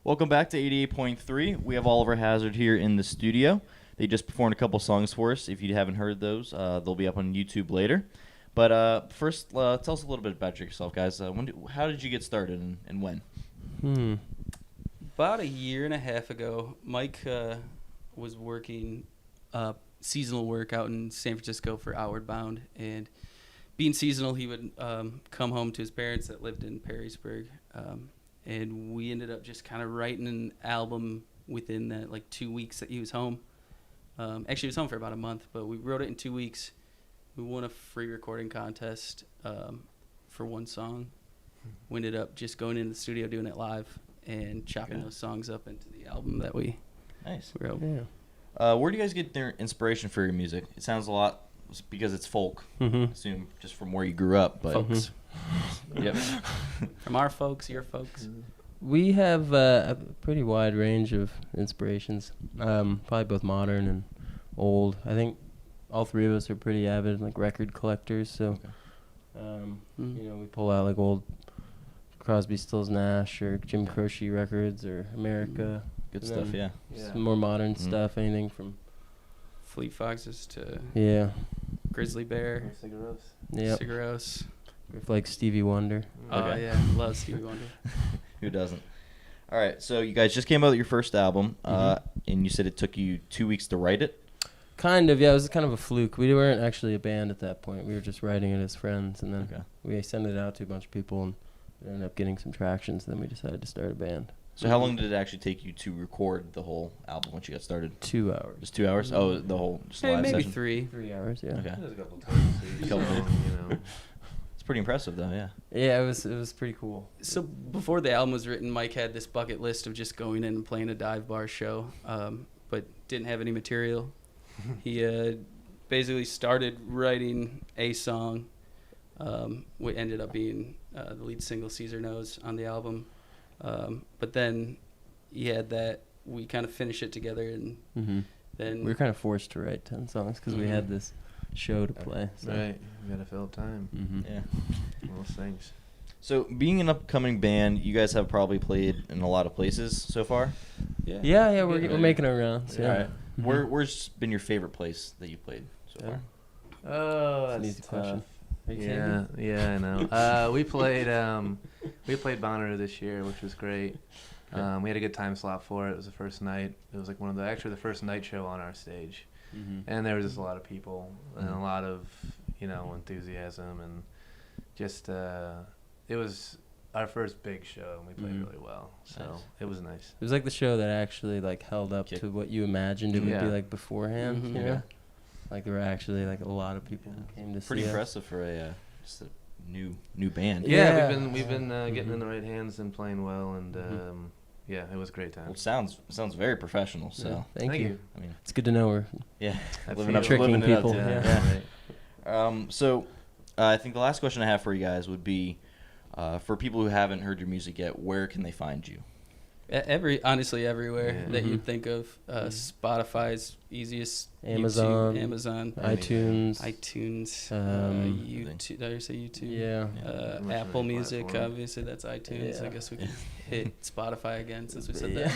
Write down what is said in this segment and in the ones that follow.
Welcome back to 88.3. We have Oliver Hazard here in the studio. They just performed a couple songs for us. If you haven't heard those, they'll be up on YouTube later. But first, tell us a little bit about yourself, guys. How did you get started and when? About a year and a half ago, Mike was working seasonal work out in San Francisco for Outward Bound. And being seasonal, he would come home to his parents that lived in Perrysburg. And we ended up just kind of writing an album within that, 2 weeks that he was home. Actually, he was home for about a month, but we wrote it in 2 weeks. We won a free recording contest for one song. We ended up just going into the studio, doing it live, and chopping those songs up into the album that we wrote. Yeah. Where do you guys get their inspiration for your music? It sounds a lot because it's folk. I assume just from where you grew up, but Folks. Yep. From our folks, your folks. We have a pretty wide range of inspirations, probably both modern and old. I think all three of us are pretty avid record collectors, so we pull out old Crosby, Stills, Nash or Jim Croce records or America. Good stuff, yeah. Some more modern stuff, anything from Fleet Foxes to Grizzly Bear, Cigaros. Like Stevie Wonder. Oh, yeah. Love Stevie Wonder. Who doesn't? All right, so you guys just came out with your first album, and you said it took you 2 weeks to write it? Kind of, yeah. It was kind of a fluke. We weren't actually a band at that point. We were just writing it as friends, and then we sent it out to a bunch of people, and it ended up getting some traction, so then we decided to start a band. So how long did it actually take you to record the whole album once you got started? 2 hours. Just 2 hours? Oh, the whole live maybe session? 3. 3 hours, yeah. Okay. There's a couple times. It's pretty impressive, though, yeah. Yeah, it was pretty cool. So before the album was written, Mike had this bucket list of just going in and playing a dive bar show, but didn't have any material. He basically started writing a song, what ended up being the lead single, Caesar Knows, on the album. But then he had that, we kind of finished it together, and then... We were kind of forced to write 10 songs because we had this show to play. So. Right, you gotta fill up time. Yeah. Those things. So being an upcoming band, you guys have probably played in a lot of places so far? Yeah, we're making our rounds. Yeah. All right. Where's been your favorite place that you played so far? Oh, That's an easy question. Are you kidding me? Yeah, I know. we played Bonnaroo this year, which was great. We had a good time slot for it. It was the first night. It was the first night show on our stage. And there was just a lot of people and a lot of, enthusiasm, and just it was our first big show, and we played really well. So it was nice. It was like the show that actually held up to what you imagined it would be like beforehand. You know? There were actually a lot of people who came to see us. Pretty impressive for just a new band. Yeah, we've been getting in the right hands and playing well, and yeah, it was a great time. Well, it sounds very professional. So thank you. I mean, it's good to know we're tricking people. Right. So I think the last question I have for you guys would be, for people who haven't heard your music yet, where can they find you? Honestly, everywhere that you'd think of. Spotify's easiest. Amazon, iTunes, YouTube. Did I say YouTube? Yeah. Apple Music, obviously that's iTunes. Yeah. I guess we can hit Spotify again since we said that.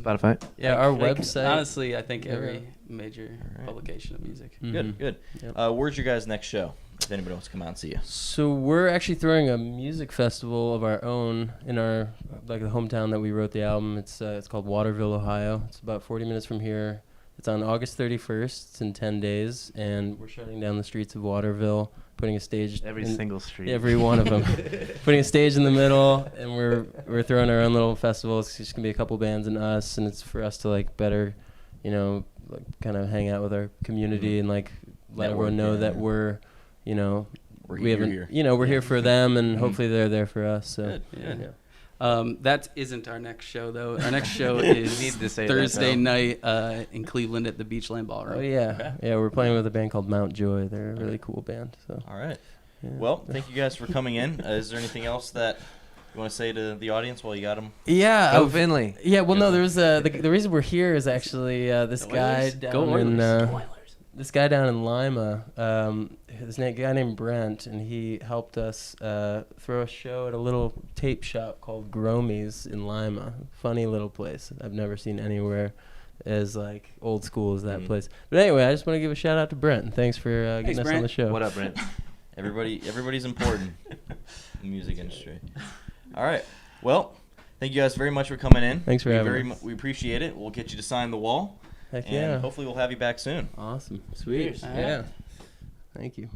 Spotify. Yeah, our website. Honestly, I think every major publication of music. Good. Yep. Where's your guys' next show? If anybody wants to come out and see you. So we're actually throwing a music festival of our own in our the hometown that we wrote the album. It's called Waterville, Ohio. It's about 40 minutes from here. It's on August 31st. It's in 10 days, and we're shutting down the streets of Waterville, putting a stage Single street. Every one of them. Putting a stage in the middle, and we're throwing our own little festival. It's just gonna be a couple bands and us, and it's for us to better, kind of hang out with our community and let everyone know that we're we're here for them, and hopefully they're there for us. So Good. That isn't our next show, though. Our next show is Thursday night in Cleveland at the Beachland Ballroom. Oh yeah, we're playing with a band called Mount Joy. They're a really cool band. So all right. Yeah. Well, thank you guys for coming in. Is there anything else that you want to say to the audience while you got them? Yeah. Go Finley. Yeah. Well, no. There was the reason we're here is actually this guy down in this guy down in Lima, guy named Brent, and he helped us throw a show at a little tape shop called Gromies in Lima. Funny little place. I've never seen anywhere as like old school as that place. But anyway, I just want to give a shout out to Brent, and thanks for getting us Brent. on the show. What up, Brent? Everybody's important in the music industry. All right. Well, thank you guys very much for coming in. Thanks for having us. We appreciate it. We'll get you to sign the wall. Heck And yeah. hopefully we'll have you back soon. Awesome. Sweet. Cheers. Yeah. Thank you.